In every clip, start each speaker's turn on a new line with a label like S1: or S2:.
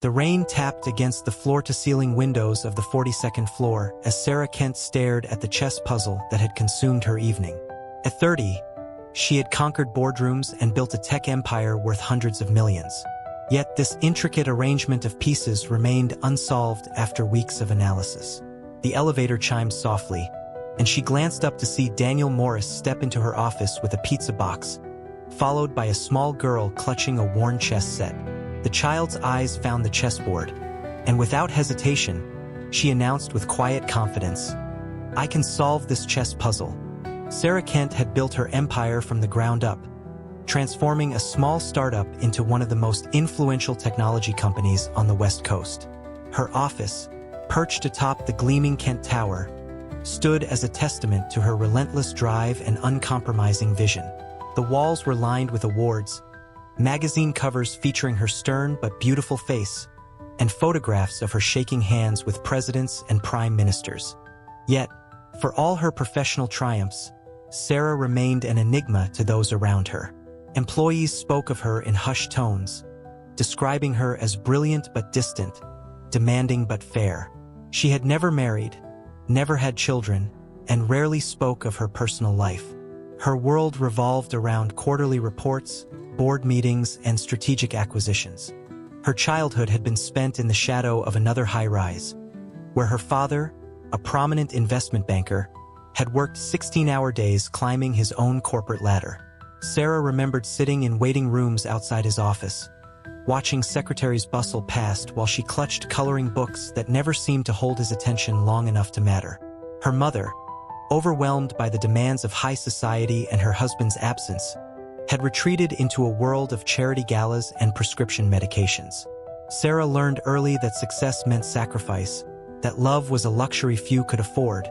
S1: The rain tapped against the floor-to-ceiling windows of the 42nd floor as Sarah Kent stared at the chess puzzle that had consumed her evening. At 30, she had conquered boardrooms and built a tech empire worth hundreds of millions. Yet this intricate arrangement of pieces remained unsolved after weeks of analysis. The elevator chimed softly, and she glanced up to see Daniel Morris step into her office with a pizza box, followed by a small girl clutching a worn chess set. The child's eyes found the chessboard, and without hesitation, she announced with quiet confidence, "I can solve this chess puzzle." Sarah Kent had built her empire from the ground up, transforming a small startup into one of the most influential technology companies on the West Coast. Her office, perched atop the gleaming Kent Tower, stood as a testament to her relentless drive and uncompromising vision. The walls were lined with awards, magazine covers featuring her stern but beautiful face, and photographs of her shaking hands with presidents and prime ministers. Yet, for all her professional triumphs, Sarah remained an enigma to those around her. Employees spoke of her in hushed tones, describing her as brilliant but distant, demanding but fair. She had never married, never had children, and rarely spoke of her personal life. Her world revolved around quarterly reports, board meetings, and strategic acquisitions. Her childhood had been spent in the shadow of another high-rise, where her father, a prominent investment banker, had worked 16-hour days climbing his own corporate ladder. Sarah remembered sitting in waiting rooms outside his office, watching secretaries bustle past while she clutched coloring books that never seemed to hold his attention long enough to matter. Her mother, overwhelmed by the demands of high society and her husband's absence, had retreated into a world of charity galas and prescription medications. Sarah learned early that success meant sacrifice, that love was a luxury few could afford,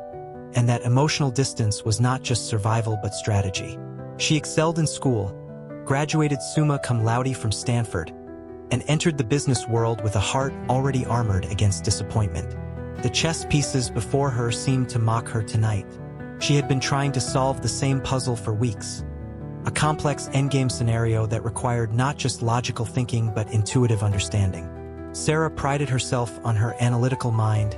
S1: and that emotional distance was not just survival but strategy. She excelled in school, graduated summa cum laude from Stanford, and entered the business world with a heart already armored against disappointment. The chess pieces before her seemed to mock her tonight. She had been trying to solve the same puzzle for weeks, a complex endgame scenario that required not just logical thinking but intuitive understanding. Sarah prided herself on her analytical mind,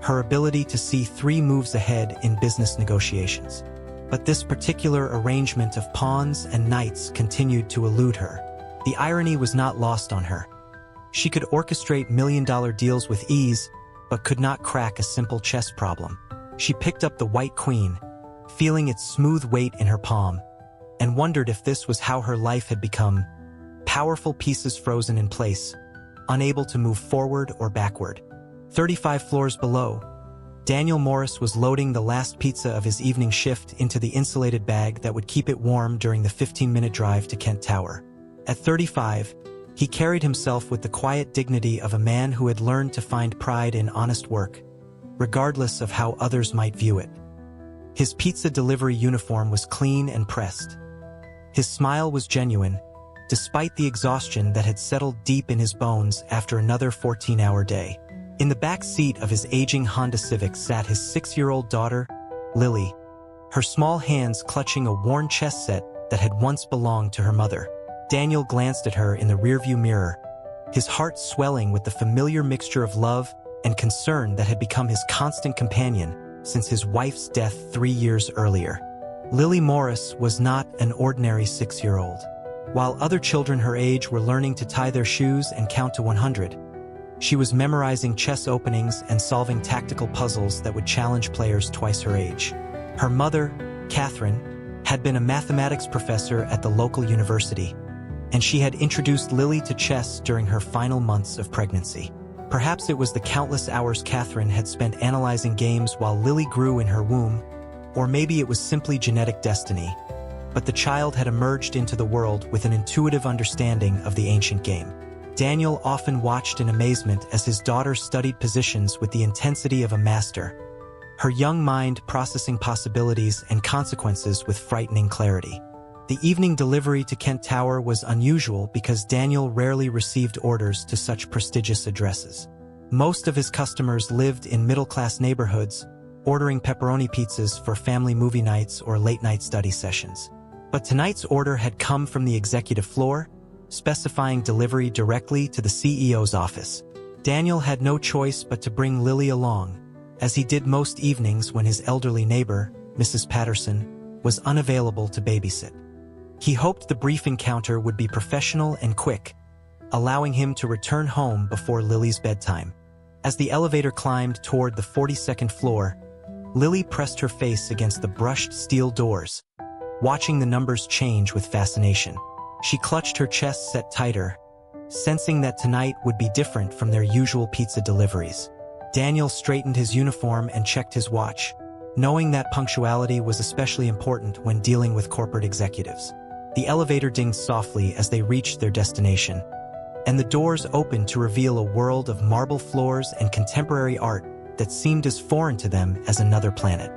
S1: her ability to see 3 moves ahead in business negotiations. But this particular arrangement of pawns and knights continued to elude her. The irony was not lost on her. She could orchestrate million-dollar deals with ease, but could not crack a simple chess problem. She picked up the white queen, feeling its smooth weight in her palm, and wondered if this was how her life had become: powerful pieces frozen in place, unable to move forward or backward. 35 floors below, Daniel Morris was loading the last pizza of his evening shift into the insulated bag that would keep it warm during the 15-minute drive to Kent Tower. At 35, he carried himself with the quiet dignity of a man who had learned to find pride in honest work, regardless of how others might view it. His pizza delivery uniform was clean and pressed. His smile was genuine, despite the exhaustion that had settled deep in his bones after another 14-hour day. In the back seat of his aging Honda Civic sat his 6-year-old daughter, Lily, her small hands clutching a worn chess set that had once belonged to her mother. Daniel glanced at her in the rearview mirror, his heart swelling with the familiar mixture of love and concern that had become his constant companion since his wife's death 3 years earlier. Lily Morris was not an ordinary 6-year-old. While other children her age were learning to tie their shoes and count to 100, she was memorizing chess openings and solving tactical puzzles that would challenge players twice her age. Her mother, Catherine, had been a mathematics professor at the local university, and she had introduced Lily to chess during her final months of pregnancy. Perhaps it was the countless hours Catherine had spent analyzing games while Lily grew in her womb, or maybe it was simply genetic destiny, but the child had emerged into the world with an intuitive understanding of the ancient game. Daniel often watched in amazement as his daughter studied positions with the intensity of a master, her young mind processing possibilities and consequences with frightening clarity. The evening delivery to Kent Tower was unusual because Daniel rarely received orders to such prestigious addresses. Most of his customers lived in middle-class neighborhoods, ordering pepperoni pizzas for family movie nights or late-night study sessions. But tonight's order had come from the executive floor, specifying delivery directly to the CEO's office. Daniel had no choice but to bring Lily along, as he did most evenings when his elderly neighbor, Mrs. Patterson, was unavailable to babysit. He hoped the brief encounter would be professional and quick, allowing him to return home before Lily's bedtime. As the elevator climbed toward the 42nd floor, Lily pressed her face against the brushed steel doors, watching the numbers change with fascination. She clutched her chest set tighter, sensing that tonight would be different from their usual pizza deliveries. Daniel straightened his uniform and checked his watch, knowing that punctuality was especially important when dealing with corporate executives. The elevator dinged softly as they reached their destination, and the doors opened to reveal a world of marble floors and contemporary art that seemed as foreign to them as another planet.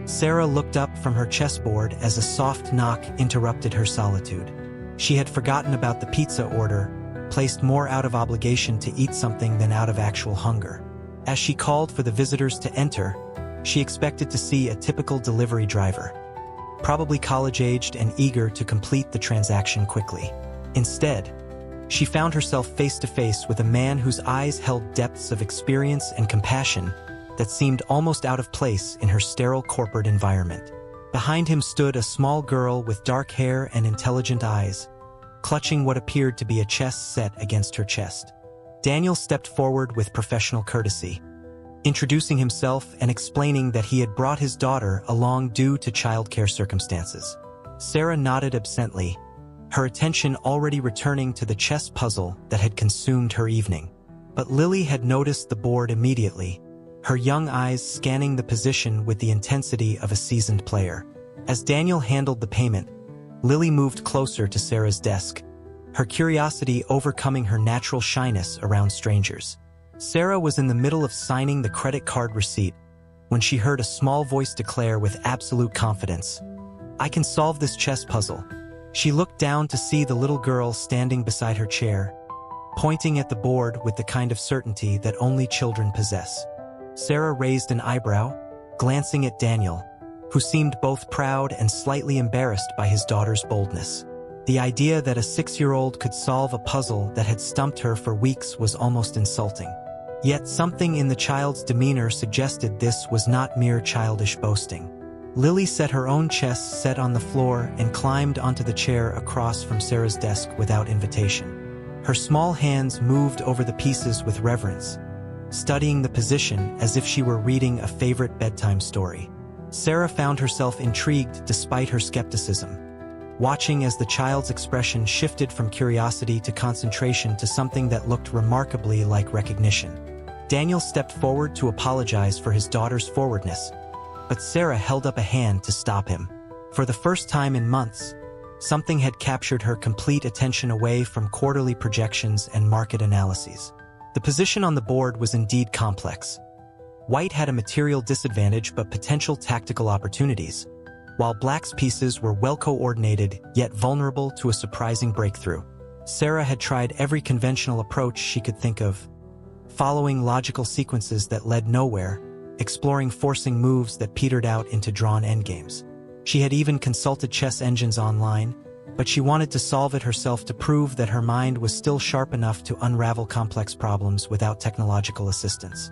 S1: Sarah looked up from her chessboard as a soft knock interrupted her solitude. She had forgotten about the pizza order, placed more out of obligation to eat something than out of actual hunger. As she called for the visitors to enter, she expected to see a typical delivery driver, probably college-aged and eager to complete the transaction quickly. Instead, she found herself face-to-face with a man whose eyes held depths of experience and compassion that seemed almost out of place in her sterile corporate environment. Behind him stood a small girl with dark hair and intelligent eyes, clutching what appeared to be a chess set against her chest. Daniel stepped forward with professional courtesy, introducing himself and explaining that he had brought his daughter along due to childcare circumstances. Sarah nodded absently, her attention already returning to the chess puzzle that had consumed her evening. But Lily had noticed the board immediately, her young eyes scanning the position with the intensity of a seasoned player. As Daniel handled the payment, Lily moved closer to Sarah's desk, her curiosity overcoming her natural shyness around strangers. Sarah was in the middle of signing the credit card receipt when she heard a small voice declare with absolute confidence, "I can solve this chess puzzle." She looked down to see the little girl standing beside her chair, pointing at the board with the kind of certainty that only children possess. Sarah raised an eyebrow, glancing at Daniel, who seemed both proud and slightly embarrassed by his daughter's boldness. The idea that a 6-year-old could solve a puzzle that had stumped her for weeks was almost insulting. Yet something in the child's demeanor suggested this was not mere childish boasting. Lily set her own chess set on the floor and climbed onto the chair across from Sarah's desk without invitation. Her small hands moved over the pieces with reverence, studying the position as if she were reading a favorite bedtime story. Sarah found herself intrigued despite her skepticism, watching as the child's expression shifted from curiosity to concentration to something that looked remarkably like recognition. Daniel stepped forward to apologize for his daughter's forwardness, but Sarah held up a hand to stop him. For the first time in months, something had captured her complete attention away from quarterly projections and market analyses. The position on the board was indeed complex. White had a material disadvantage but potential tactical opportunities, while Black's pieces were well coordinated yet vulnerable to a surprising breakthrough. Sarah had tried every conventional approach she could think of, following logical sequences that led nowhere, exploring forcing moves that petered out into drawn endgames. She had even consulted chess engines online, but she wanted to solve it herself to prove that her mind was still sharp enough to unravel complex problems without technological assistance.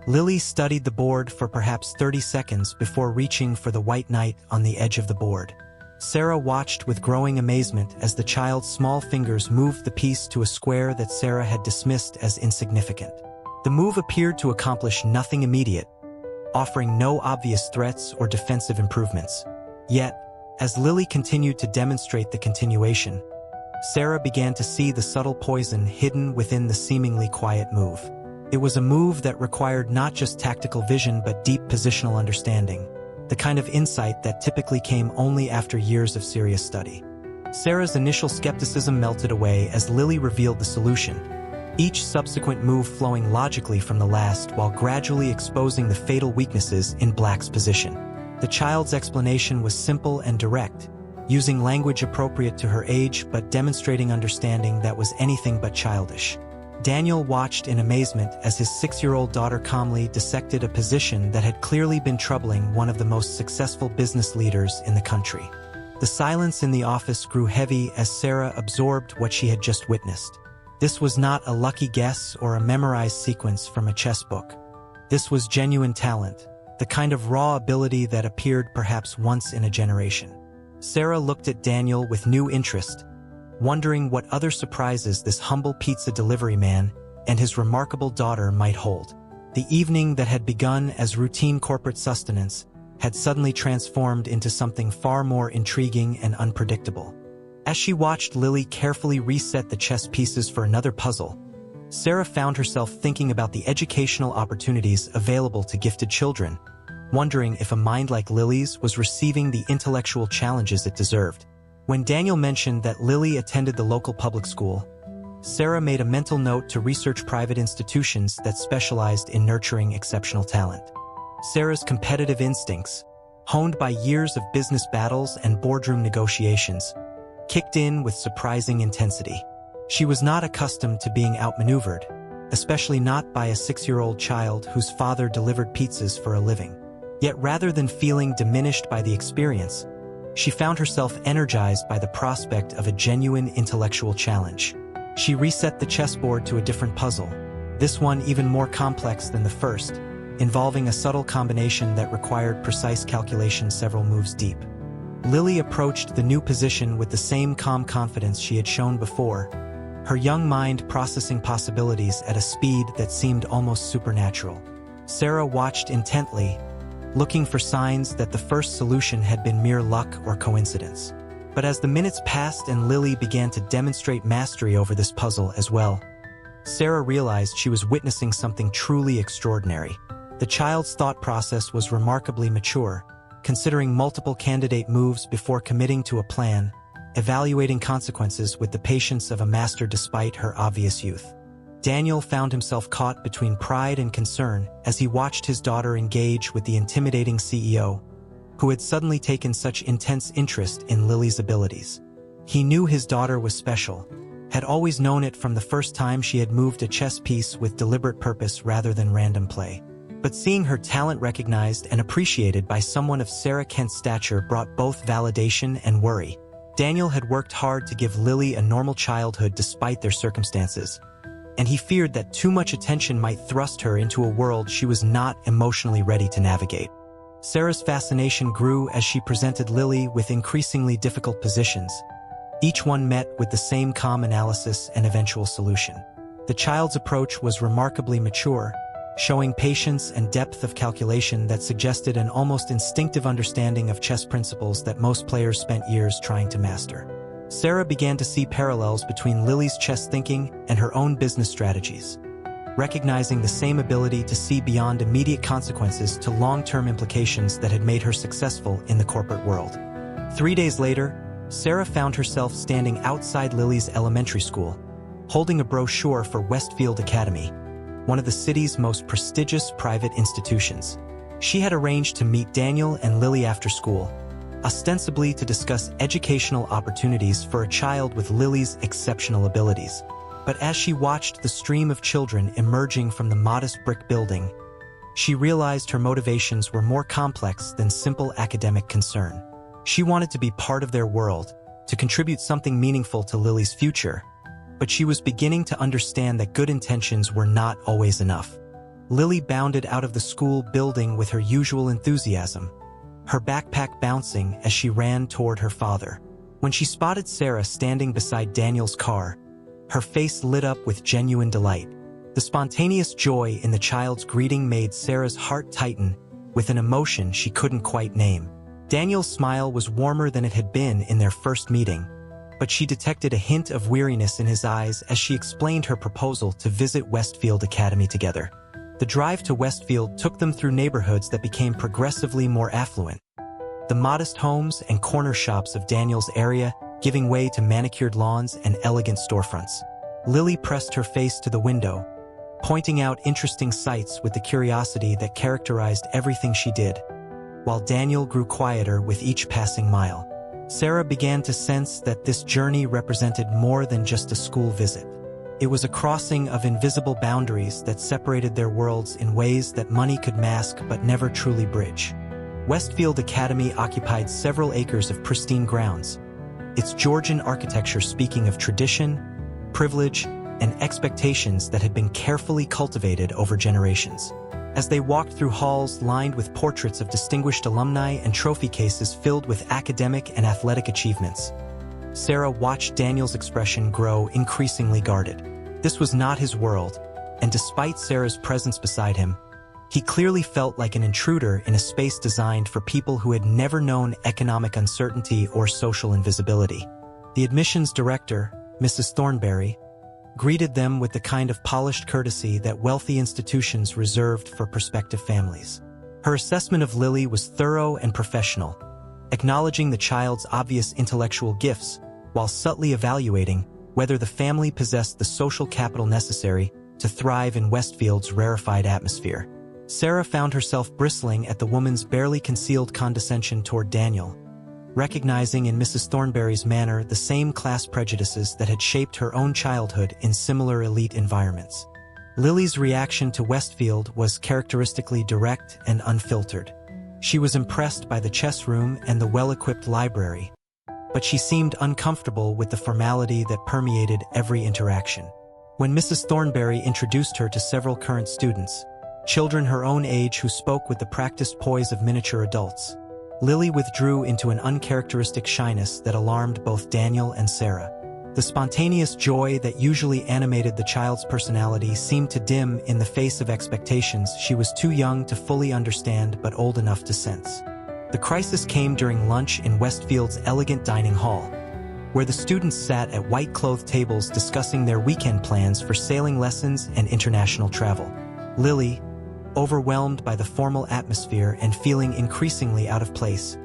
S1: Lily studied the board for perhaps 30 seconds before reaching for the white knight on the edge of the board. Sarah watched with growing amazement as the child's small fingers moved the piece to a square that Sarah had dismissed as insignificant. The move appeared to accomplish nothing immediate, offering no obvious threats or defensive improvements. Yet, as Lily continued to demonstrate the continuation, Sarah began to see the subtle poison hidden within the seemingly quiet move. It was a move that required not just tactical vision but deep positional understanding, the kind of insight that typically came only after years of serious study. Sarah's initial skepticism melted away as Lily revealed the solution, each subsequent move flowing logically from the last while gradually exposing the fatal weaknesses in Black's position. The child's explanation was simple and direct, using language appropriate to her age but demonstrating understanding that was anything but childish. Daniel watched in amazement as his 6-year-old daughter calmly dissected a position that had clearly been troubling one of the most successful business leaders in the country. The silence in the office grew heavy as Sarah absorbed what she had just witnessed. This was not a lucky guess or a memorized sequence from a chess book. This was genuine talent, the kind of raw ability that appeared perhaps once in a generation. Sarah looked at Daniel with new interest, wondering what other surprises this humble pizza delivery man and his remarkable daughter might hold. The evening that had begun as routine corporate sustenance had suddenly transformed into something far more intriguing and unpredictable. As she watched Lily carefully reset the chess pieces for another puzzle, Sarah found herself thinking about the educational opportunities available to gifted children, wondering if a mind like Lily's was receiving the intellectual challenges it deserved. When Daniel mentioned that Lily attended the local public school, Sarah made a mental note to research private institutions that specialized in nurturing exceptional talent. Sarah's competitive instincts, honed by years of business battles and boardroom negotiations, kicked in with surprising intensity. She was not accustomed to being outmaneuvered, especially not by a 6-year-old child whose father delivered pizzas for a living. Yet rather than feeling diminished by the experience, she found herself energized by the prospect of a genuine intellectual challenge. She reset the chessboard to a different puzzle, this one even more complex than the first, involving a subtle combination that required precise calculation several moves deep. Lily approached the new position with the same calm confidence she had shown before, her young mind processing possibilities at a speed that seemed almost supernatural. Sarah watched intently, looking for signs that the first solution had been mere luck or coincidence. But as the minutes passed and Lily began to demonstrate mastery over this puzzle as well, Sarah realized she was witnessing something truly extraordinary. The child's thought process was remarkably mature, considering multiple candidate moves before committing to a plan, evaluating consequences with the patience of a master despite her obvious youth. Daniel found himself caught between pride and concern as he watched his daughter engage with the intimidating CEO, who had suddenly taken such intense interest in Lily's abilities. He knew his daughter was special, had always known it from the first time she had moved a chess piece with deliberate purpose rather than random play. But seeing her talent recognized and appreciated by someone of Sarah Kent's stature brought both validation and worry. Daniel had worked hard to give Lily a normal childhood despite their circumstances, and he feared that too much attention might thrust her into a world she was not emotionally ready to navigate. Sarah's fascination grew as she presented Lily with increasingly difficult positions, each one met with the same calm analysis and eventual solution. The child's approach was remarkably mature, showing patience and depth of calculation that suggested an almost instinctive understanding of chess principles that most players spent years trying to master. Sarah began to see parallels between Lily's chess thinking and her own business strategies, recognizing the same ability to see beyond immediate consequences to long-term implications that had made her successful in the corporate world. 3 days later, Sarah found herself standing outside Lily's elementary school, holding a brochure for Westfield Academy, one of the city's most prestigious private institutions. She had arranged to meet Daniel and Lily after school, ostensibly to discuss educational opportunities for a child with Lily's exceptional abilities. But as she watched the stream of children emerging from the modest brick building, she realized her motivations were more complex than simple academic concern. She wanted to be part of their world, to contribute something meaningful to Lily's future, but she was beginning to understand that good intentions were not always enough. Lily bounded out of the school building with her usual enthusiasm, her backpack bouncing as she ran toward her father. When she spotted Sarah standing beside Daniel's car, her face lit up with genuine delight. The spontaneous joy in the child's greeting made Sarah's heart tighten with an emotion she couldn't quite name. Daniel's smile was warmer than it had been in their first meeting, but she detected a hint of weariness in his eyes as she explained her proposal to visit Westfield Academy together. The drive to Westfield took them through neighborhoods that became progressively more affluent, the modest homes and corner shops of Daniel's area giving way to manicured lawns and elegant storefronts. Lily pressed her face to the window, pointing out interesting sights with the curiosity that characterized everything she did, while Daniel grew quieter with each passing mile. Sarah began to sense that this journey represented more than just a school visit. It was a crossing of invisible boundaries that separated their worlds in ways that money could mask but never truly bridge. Westfield Academy occupied several acres of pristine grounds, its Georgian architecture speaking of tradition, privilege, and expectations that had been carefully cultivated over generations. As they walked through halls lined with portraits of distinguished alumni and trophy cases filled with academic and athletic achievements, Sarah watched Daniel's expression grow increasingly guarded. This was not his world, and despite Sarah's presence beside him, he clearly felt like an intruder in a space designed for people who had never known economic uncertainty or social invisibility. The admissions director, Mrs. Thornberry, greeted them with the kind of polished courtesy that wealthy institutions reserved for prospective families. Her assessment of Lily was thorough and professional, acknowledging the child's obvious intellectual gifts while subtly evaluating whether the family possessed the social capital necessary to thrive in Westfield's rarefied atmosphere. Sarah found herself bristling at the woman's barely concealed condescension toward Daniel, recognizing in Mrs. Thornberry's manner the same class prejudices that had shaped her own childhood in similar elite environments. Lily's reaction to Westfield was characteristically direct and unfiltered. She was impressed by the chess room and the well-equipped library, but she seemed uncomfortable with the formality that permeated every interaction. When Mrs. Thornberry introduced her to several current students, children her own age who spoke with the practiced poise of miniature adults, Lily withdrew into an uncharacteristic shyness that alarmed both Daniel and Sarah. The spontaneous joy that usually animated the child's personality seemed to dim in the face of expectations she was too young to fully understand but old enough to sense. The crisis came during lunch in Westfield's elegant dining hall, where the students sat at white-clothed tables discussing their weekend plans for sailing lessons and international travel. Lily, overwhelmed by the formal atmosphere and feeling increasingly out of place,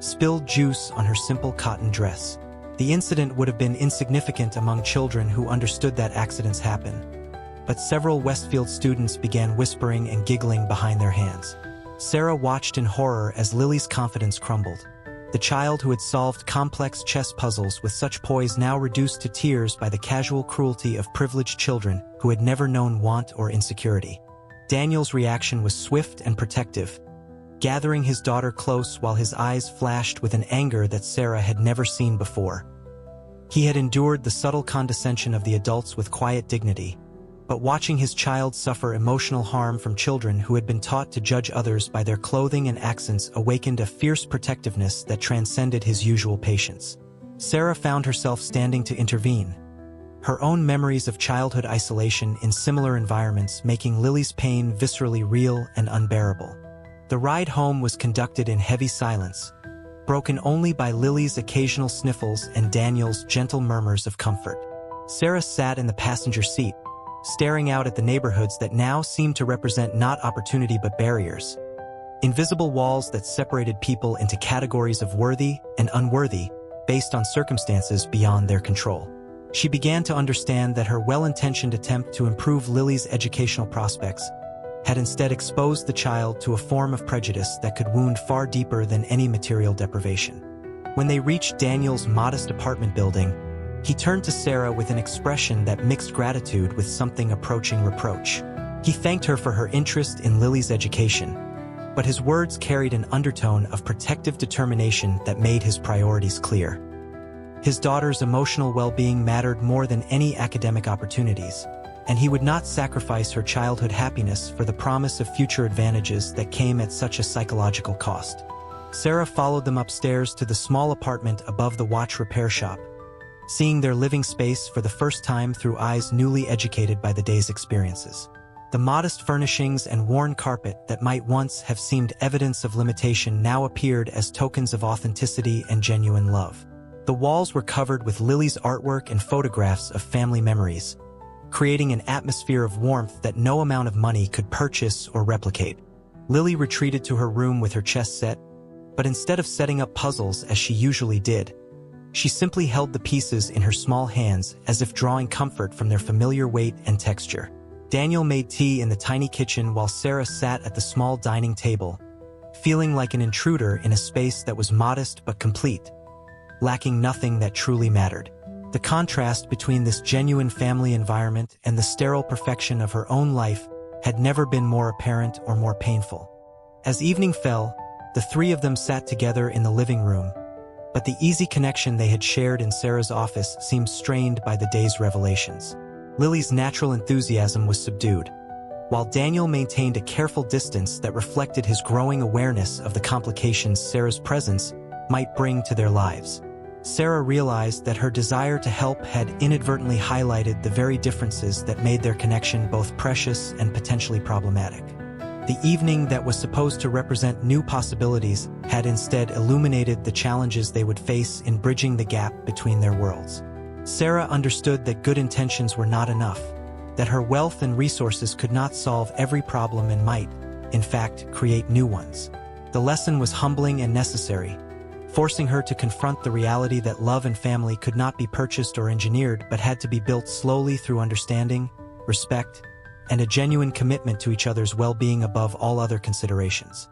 S1: spilled juice on her simple cotton dress. The incident would have been insignificant among children who understood that accidents happen, but several Westfield students began whispering and giggling behind their hands. Sarah watched in horror as Lily's confidence crumbled. The child who had solved complex chess puzzles with such poise now reduced to tears by the casual cruelty of privileged children who had never known want or insecurity. Daniel's reaction was swift and protective, gathering his daughter close while his eyes flashed with an anger that Sarah had never seen before. He had endured the subtle condescension of the adults with quiet dignity, but watching his child suffer emotional harm from children who had been taught to judge others by their clothing and accents awakened a fierce protectiveness that transcended his usual patience. Sarah found herself standing to intervene, her own memories of childhood isolation in similar environments making Lily's pain viscerally real and unbearable. The ride home was conducted in heavy silence, broken only by Lily's occasional sniffles and Daniel's gentle murmurs of comfort. Sarah sat in the passenger seat, staring out at the neighborhoods that now seemed to represent not opportunity but barriers. Invisible walls that separated people into categories of worthy and unworthy based on circumstances beyond their control. She began to understand that her well-intentioned attempt to improve Lily's educational prospects had instead exposed the child to a form of prejudice that could wound far deeper than any material deprivation. When they reached Daniel's modest apartment building, he turned to Sarah with an expression that mixed gratitude with something approaching reproach. He thanked her for her interest in Lily's education, but his words carried an undertone of protective determination that made his priorities clear. His daughter's emotional well-being mattered more than any academic opportunities, and he would not sacrifice her childhood happiness for the promise of future advantages that came at such a psychological cost. Sarah followed them upstairs to the small apartment above the watch repair shop, seeing their living space for the first time through eyes newly educated by the day's experiences. The modest furnishings and worn carpet that might once have seemed evidence of limitation now appeared as tokens of authenticity and genuine love. The walls were covered with Lily's artwork and photographs of family memories, creating an atmosphere of warmth that no amount of money could purchase or replicate. Lily retreated to her room with her chess set, but instead of setting up puzzles as she usually did, she simply held the pieces in her small hands as if drawing comfort from their familiar weight and texture. Daniel made tea in the tiny kitchen while Sarah sat at the small dining table, feeling like an intruder in a space that was modest but complete, lacking nothing that truly mattered. The contrast between this genuine family environment and the sterile perfection of her own life had never been more apparent or more painful. As evening fell, The three of them sat together in the living room, but the easy connection they had shared in Sarah's office seemed strained by the day's revelations. Lily's natural enthusiasm was subdued, while Daniel maintained a careful distance that reflected his growing awareness of the complications Sarah's presence might bring to their lives. Sarah realized that her desire to help had inadvertently highlighted the very differences that made their connection both precious and potentially problematic. The evening that was supposed to represent new possibilities had instead illuminated the challenges they would face in bridging the gap between their worlds. Sarah understood that good intentions were not enough, that her wealth and resources could not solve every problem and might, in fact, create new ones. The lesson was humbling and necessary, forcing her to confront the reality that love and family could not be purchased or engineered but had to be built slowly through understanding, respect, and a genuine commitment to each other's well-being above all other considerations.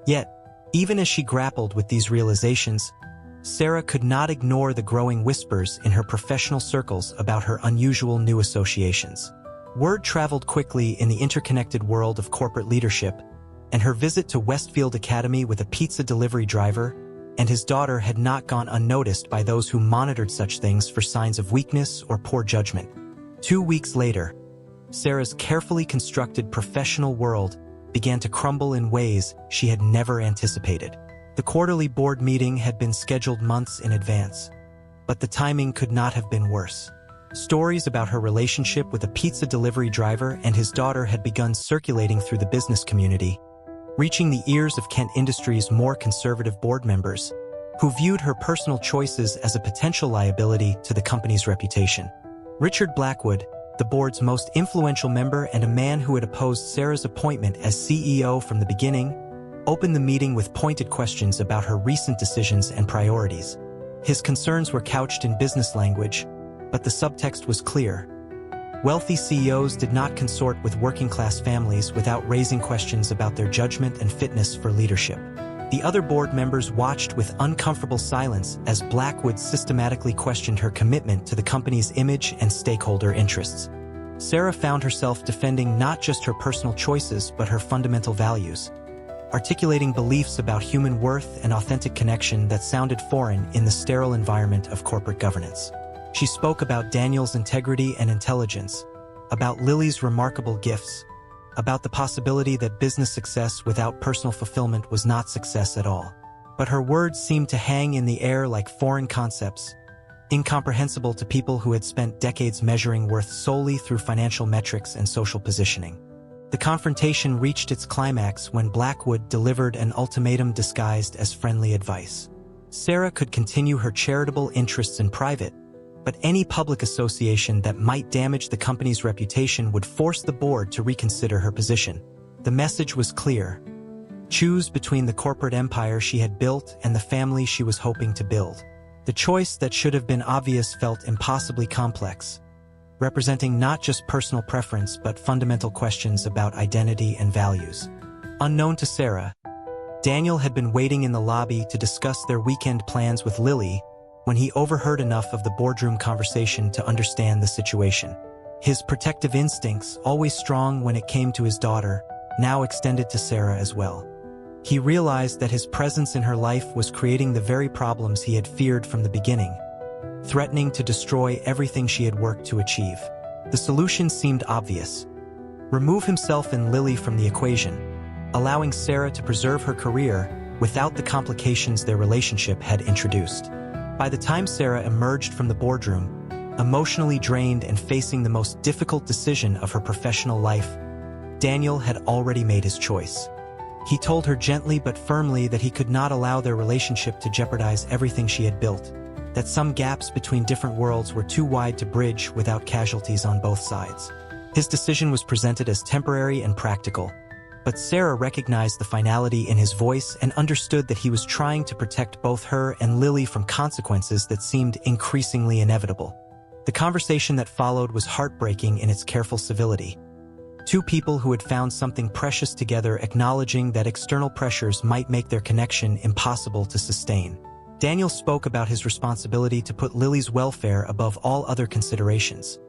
S1: Yet, even as she grappled with these realizations, Sarah could not ignore the growing whispers in her professional circles about her unusual new associations. Word traveled quickly in the interconnected world of corporate leadership, and her visit to Westfield Academy with a pizza delivery driver and his daughter had not gone unnoticed by those who monitored such things for signs of weakness or poor judgment. 2 weeks later, Sarah's carefully constructed professional world began to crumble in ways she had never anticipated. The quarterly board meeting had been scheduled months in advance, but the timing could not have been worse. Stories about her relationship with a pizza delivery driver and his daughter had begun circulating through the business community, reaching the ears of Kent Industries' more conservative board members, who viewed her personal choices as a potential liability to the company's reputation. Richard Blackwood, the board's most influential member and a man who had opposed Sarah's appointment as CEO from the beginning, opened the meeting with pointed questions about her recent decisions and priorities. His concerns were couched in business language, but the subtext was clear. Wealthy CEOs did not consort with working-class families without raising questions about their judgment and fitness for leadership. The other board members watched with uncomfortable silence as Blackwood systematically questioned her commitment to the company's image and stakeholder interests. Sarah found herself defending not just her personal choices but her fundamental values, articulating beliefs about human worth and authentic connection that sounded foreign in the sterile environment of corporate governance. She spoke about Daniel's integrity and intelligence, about Lily's remarkable gifts, about the possibility that business success without personal fulfillment was not success at all. But her words seemed to hang in the air like foreign concepts, incomprehensible to people who had spent decades measuring worth solely through financial metrics and social positioning. The confrontation reached its climax when Blackwood delivered an ultimatum disguised as friendly advice. Sarah could continue her charitable interests in private, but any public association that might damage the company's reputation would force the board to reconsider her position. The message was clear. Choose between the corporate empire she had built and the family she was hoping to build. The choice that should have been obvious felt impossibly complex, representing not just personal preference but fundamental questions about identity and values. Unknown to Sarah, Daniel had been waiting in the lobby to discuss their weekend plans with Lily when he overheard enough of the boardroom conversation to understand the situation. His protective instincts, always strong when it came to his daughter, now extended to Sarah as well. He realized that his presence in her life was creating the very problems he had feared from the beginning, threatening to destroy everything she had worked to achieve. The solution seemed obvious. Remove himself and Lily from the equation, allowing Sarah to preserve her career without the complications their relationship had introduced. By the time Sarah emerged from the boardroom, emotionally drained and facing the most difficult decision of her professional life, Daniel had already made his choice. He told her gently but firmly that he could not allow their relationship to jeopardize everything she had built, that some gaps between different worlds were too wide to bridge without casualties on both sides. His decision was presented as temporary and practical, but Sarah recognized the finality in his voice and understood that he was trying to protect both her and Lily from consequences that seemed increasingly inevitable. The conversation that followed was heartbreaking in its careful civility. Two people who had found something precious together acknowledging that external pressures might make their connection impossible to sustain. Daniel spoke about his responsibility to put Lily's welfare above all other considerations,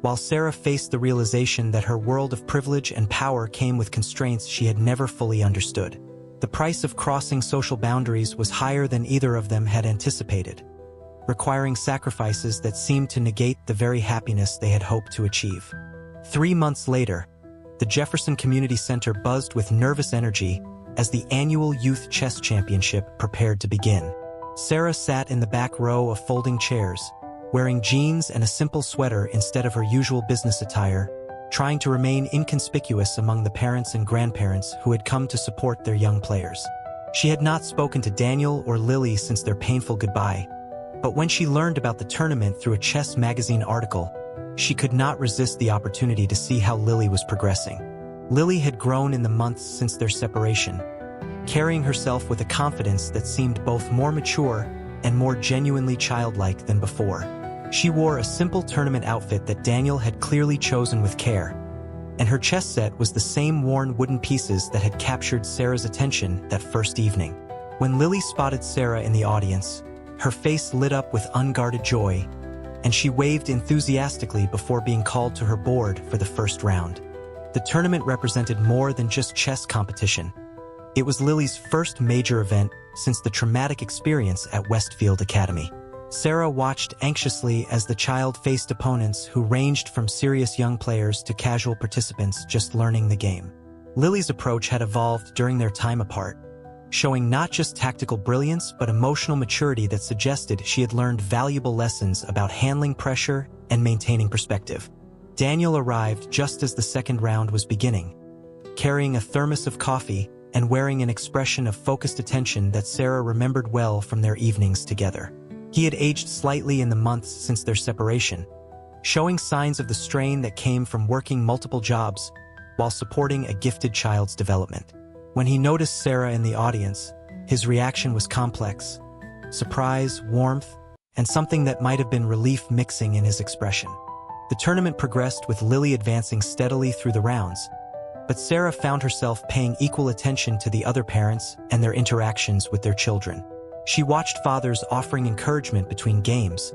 S1: while Sarah faced the realization that her world of privilege and power came with constraints she had never fully understood. The price of crossing social boundaries was higher than either of them had anticipated, requiring sacrifices that seemed to negate the very happiness they had hoped to achieve. 3 months later, the Jefferson Community Center buzzed with nervous energy as the annual Youth Chess Championship prepared to begin. Sarah sat in the back row of folding chairs, wearing jeans and a simple sweater instead of her usual business attire, trying to remain inconspicuous among the parents and grandparents who had come to support their young players. She had not spoken to Daniel or Lily since their painful goodbye, but when she learned about the tournament through a chess magazine article, she could not resist the opportunity to see how Lily was progressing. Lily had grown in the months since their separation, carrying herself with a confidence that seemed both more mature and more genuinely childlike than before. She wore a simple tournament outfit that Daniel had clearly chosen with care, and her chess set was the same worn wooden pieces that had captured Sarah's attention that first evening. When Lily spotted Sarah in the audience, her face lit up with unguarded joy, and she waved enthusiastically before being called to her board for the first round. The tournament represented more than just chess competition. It was Lily's first major event since the traumatic experience at Westfield Academy. Sarah watched anxiously as the child faced opponents who ranged from serious young players to casual participants just learning the game. Lily's approach had evolved during their time apart, showing not just tactical brilliance but emotional maturity that suggested she had learned valuable lessons about handling pressure and maintaining perspective. Daniel arrived just as the second round was beginning, carrying a thermos of coffee and wearing an expression of focused attention that Sarah remembered well from their evenings together. He had aged slightly in the months since their separation, showing signs of the strain that came from working multiple jobs while supporting a gifted child's development. When he noticed Sarah in the audience, his reaction was complex: surprise, warmth, and something that might have been relief mixing in his expression. The tournament progressed with Lily advancing steadily through the rounds, but Sarah found herself paying equal attention to the other parents and their interactions with their children. She watched fathers offering encouragement between games,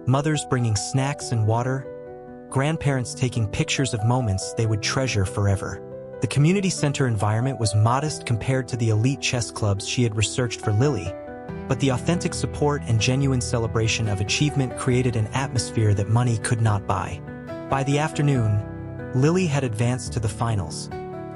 S1: mothers bringing snacks and water, grandparents taking pictures of moments they would treasure forever. The community center environment was modest compared to the elite chess clubs she had researched for Lily, but the authentic support and genuine celebration of achievement created an atmosphere that money could not buy. By the afternoon, Lily had advanced to the finals,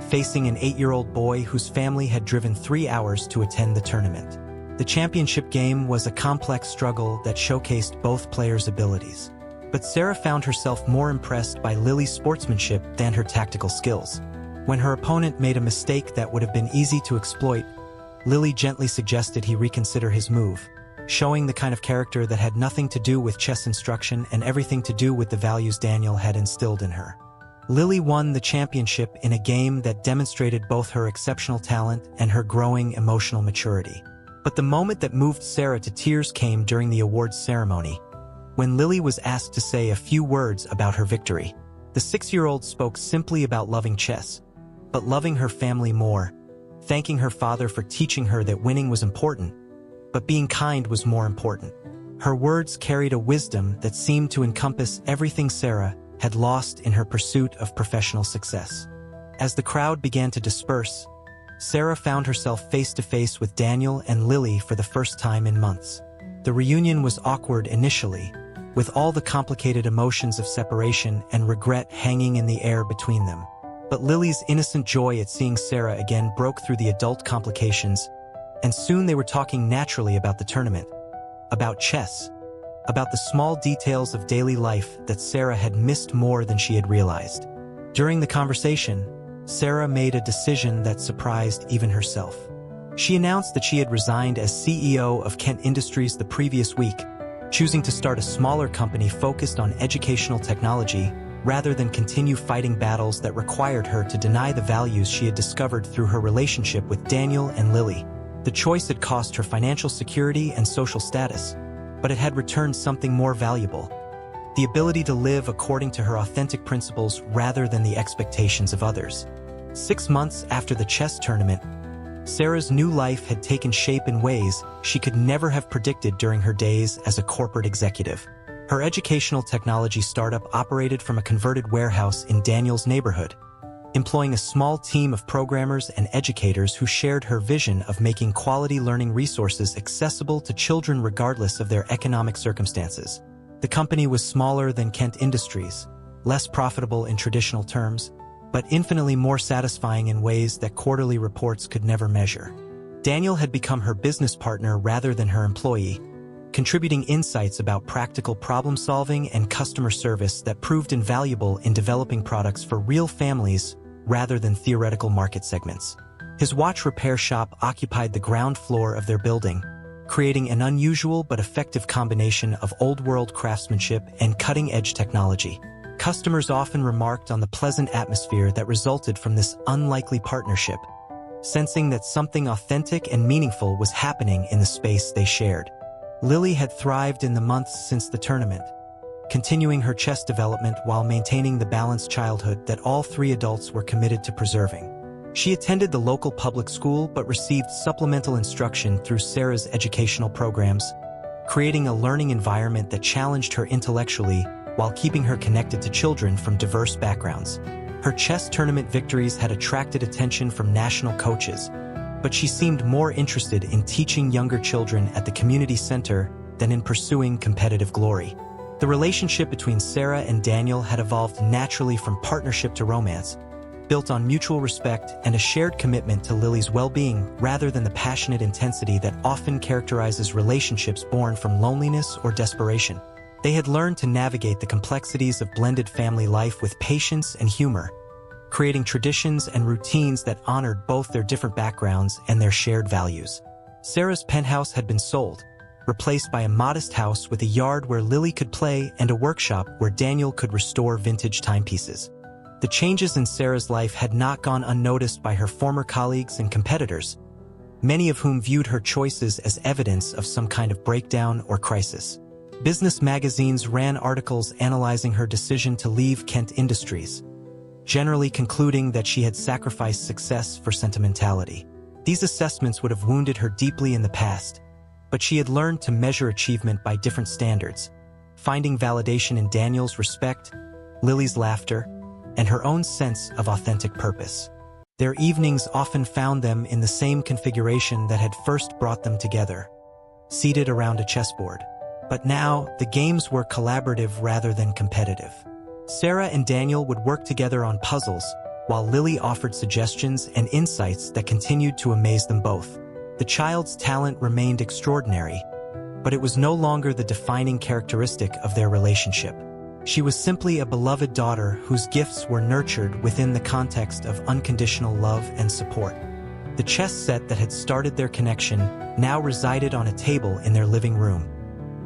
S1: facing an 8-year-old boy whose family had driven 3 hours to attend the tournament. The championship game was a complex struggle that showcased both players' abilities. But Sarah found herself more impressed by Lily's sportsmanship than her tactical skills. When her opponent made a mistake that would have been easy to exploit, Lily gently suggested he reconsider his move, showing the kind of character that had nothing to do with chess instruction and everything to do with the values Daniel had instilled in her. Lily won the championship in a game that demonstrated both her exceptional talent and her growing emotional maturity. But the moment that moved Sarah to tears came during the awards ceremony, when Lily was asked to say a few words about her victory. The 6-year-old spoke simply about loving chess, but loving her family more, thanking her father for teaching her that winning was important, but being kind was more important. Her words carried a wisdom that seemed to encompass everything Sarah had lost in her pursuit of professional success. As the crowd began to disperse, Sarah found herself face-to-face with Daniel and Lily for the first time in months. The reunion was awkward initially, with all the complicated emotions of separation and regret hanging in the air between them. But Lily's innocent joy at seeing Sarah again broke through the adult complications, and soon they were talking naturally about the tournament, about chess, about the small details of daily life that Sarah had missed more than she had realized. During the conversation, Sarah made a decision that surprised even herself. She announced that she had resigned as CEO of Kent Industries the previous week, choosing to start a smaller company focused on educational technology rather than continue fighting battles that required her to deny the values she had discovered through her relationship with Daniel and Lily. The choice had cost her financial security and social status, but it had returned something more valuable: the ability to live according to her authentic principles rather than the expectations of others. 6 months after the chess tournament, Sarah's new life had taken shape in ways she could never have predicted during her days as a corporate executive. Her educational technology startup operated from a converted warehouse in Daniel's neighborhood, employing a small team of programmers and educators who shared her vision of making quality learning resources accessible to children regardless of their economic circumstances. The company was smaller than Kent Industries, less profitable in traditional terms, but infinitely more satisfying in ways that quarterly reports could never measure. Daniel had become her business partner rather than her employee, contributing insights about practical problem-solving and customer service that proved invaluable in developing products for real families rather than theoretical market segments. His watch repair shop occupied the ground floor of their building, creating an unusual but effective combination of old-world craftsmanship and cutting-edge technology. Customers often remarked on the pleasant atmosphere that resulted from this unlikely partnership, sensing that something authentic and meaningful was happening in the space they shared. Lily had thrived in the months since the tournament, continuing her chess development while maintaining the balanced childhood that all three adults were committed to preserving. She attended the local public school but received supplemental instruction through Sarah's educational programs, creating a learning environment that challenged her intellectually while keeping her connected to children from diverse backgrounds. Her chess tournament victories had attracted attention from national coaches, but she seemed more interested in teaching younger children at the community center than in pursuing competitive glory. The relationship between Sarah and Daniel had evolved naturally from partnership to romance, built on mutual respect and a shared commitment to Lily's well-being rather than the passionate intensity that often characterizes relationships born from loneliness or desperation. They had learned to navigate the complexities of blended family life with patience and humor, creating traditions and routines that honored both their different backgrounds and their shared values. Sarah's penthouse had been sold, replaced by a modest house with a yard where Lily could play and a workshop where Daniel could restore vintage timepieces. The changes in Sarah's life had not gone unnoticed by her former colleagues and competitors, many of whom viewed her choices as evidence of some kind of breakdown or crisis. Business magazines ran articles analyzing her decision to leave Kent Industries, generally concluding that she had sacrificed success for sentimentality. These assessments would have wounded her deeply in the past, but she had learned to measure achievement by different standards, finding validation in Daniel's respect, Lily's laughter, and her own sense of authentic purpose. Their evenings often found them in the same configuration that had first brought them together, seated around a chessboard. But now, the games were collaborative rather than competitive. Sarah and Daniel would work together on puzzles, while Lily offered suggestions and insights that continued to amaze them both. The child's talent remained extraordinary, but it was no longer the defining characteristic of their relationship. She was simply a beloved daughter whose gifts were nurtured within the context of unconditional love and support. The chess set that had started their connection now resided on a table in their living room,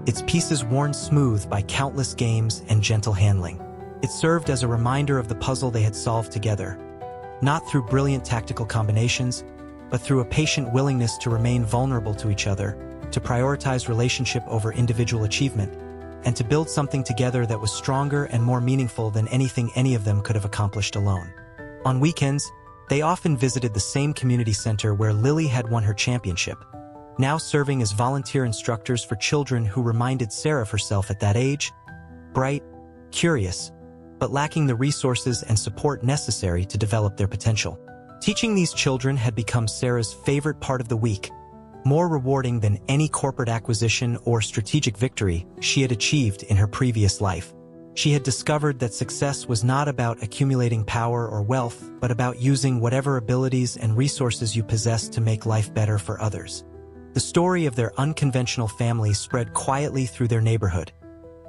S1: its pieces worn smooth by countless games and gentle handling. It served as a reminder of the puzzle they had solved together, not through brilliant tactical combinations, but through a patient willingness to remain vulnerable to each other, to prioritize relationship over individual achievement, and to build something together that was stronger and more meaningful than anything any of them could have accomplished alone. On weekends, they often visited the same community center where Lily had won her championship, now serving as volunteer instructors for children who reminded Sarah of herself at that age, bright, curious, but lacking the resources and support necessary to develop their potential. Teaching these children had become Sarah's favorite part of the week, more rewarding than any corporate acquisition or strategic victory she had achieved in her previous life. She had discovered that success was not about accumulating power or wealth, but about using whatever abilities and resources you possess to make life better for others. The story of their unconventional family spread quietly through their neighborhood,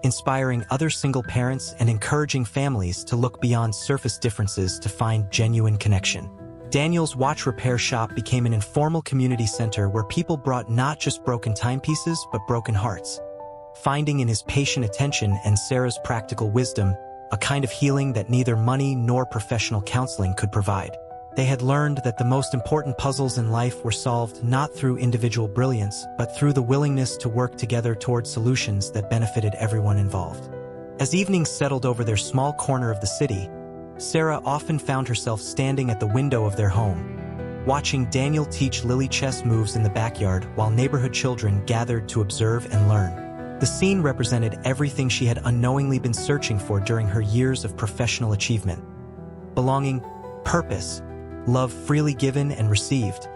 S1: inspiring other single parents and encouraging families to look beyond surface differences to find genuine connection. Daniel's watch repair shop became an informal community center where people brought not just broken timepieces but broken hearts, finding in his patient attention and Sarah's practical wisdom a kind of healing that neither money nor professional counseling could provide. They had learned that the most important puzzles in life were solved not through individual brilliance, but through the willingness to work together toward solutions that benefited everyone involved. As evenings settled over their small corner of the city, Sarah often found herself standing at the window of their home, watching Daniel teach Lily chess moves in the backyard while neighborhood children gathered to observe and learn. The scene represented everything she had unknowingly been searching for during her years of professional achievement: belonging, purpose, love freely given and received,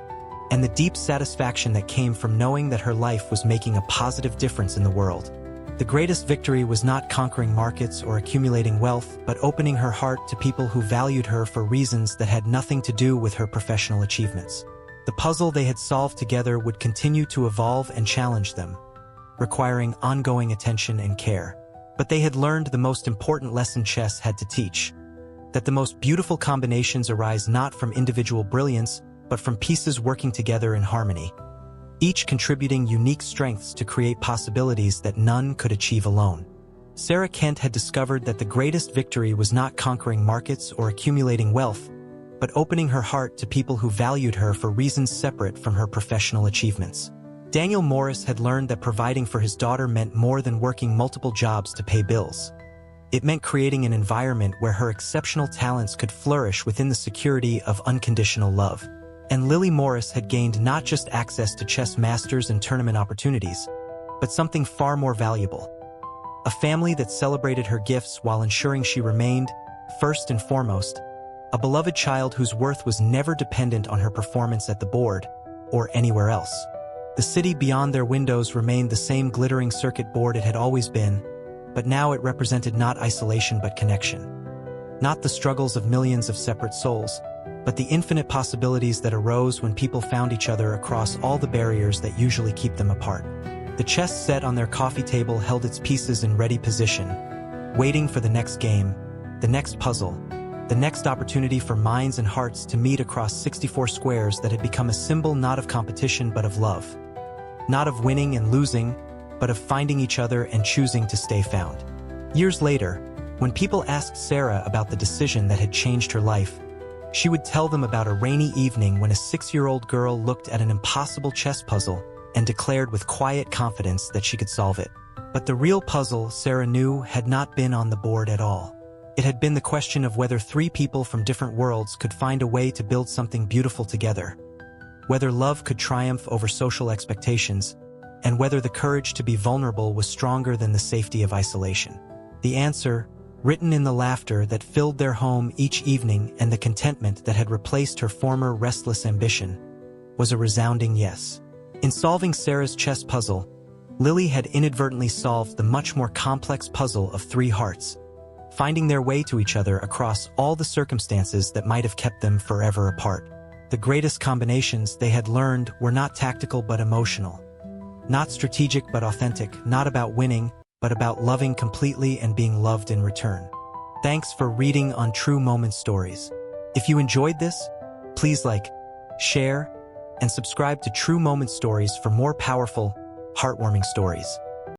S1: and the deep satisfaction that came from knowing that her life was making a positive difference in the world. The greatest victory was not conquering markets or accumulating wealth, but opening her heart to people who valued her for reasons that had nothing to do with her professional achievements. The puzzle they had solved together would continue to evolve and challenge them, requiring ongoing attention and care. But they had learned the most important lesson chess had to teach: that the most beautiful combinations arise not from individual brilliance, but from pieces working together in harmony, each contributing unique strengths to create possibilities that none could achieve alone. Sarah Kent had discovered that the greatest victory was not conquering markets or accumulating wealth, but opening her heart to people who valued her for reasons separate from her professional achievements. Daniel Morris had learned that providing for his daughter meant more than working multiple jobs to pay bills. It meant creating an environment where her exceptional talents could flourish within the security of unconditional love. And Lily Morris had gained not just access to chess masters and tournament opportunities, but something far more valuable: a family that celebrated her gifts while ensuring she remained, first and foremost, a beloved child whose worth was never dependent on her performance at the board or anywhere else. The city beyond their windows remained the same glittering circuit board it had always been, but now it represented not isolation but connection. Not the struggles of millions of separate souls, but the infinite possibilities that arose when people found each other across all the barriers that usually keep them apart. The chess set on their coffee table held its pieces in ready position, waiting for the next game, the next puzzle, the next opportunity for minds and hearts to meet across 64 squares that had become a symbol not of competition but of love. Not of winning and losing, but of finding each other and choosing to stay found. Years later, when people asked Sarah about the decision that had changed her life, she would tell them about a rainy evening when a 6-year-old girl looked at an impossible chess puzzle and declared with quiet confidence that she could solve it. But the real puzzle, Sarah knew, had not been on the board at all. It had been the question of whether 3 people from different worlds could find a way to build something beautiful together, whether love could triumph over social expectations, and whether the courage to be vulnerable was stronger than the safety of isolation. The answer, written in the laughter that filled their home each evening and the contentment that had replaced her former restless ambition, was a resounding yes. In solving Sarah's chess puzzle, Lily had inadvertently solved the much more complex puzzle of 3 hearts, finding their way to each other across all the circumstances that might have kept them forever apart. The greatest combinations, they had learned, were not tactical but emotional, not strategic but authentic, not about winning, but about loving completely and being loved in return. Thanks for reading on True Moment Stories. If you enjoyed this, please like, share, and subscribe to True Moment Stories for more powerful, heartwarming stories.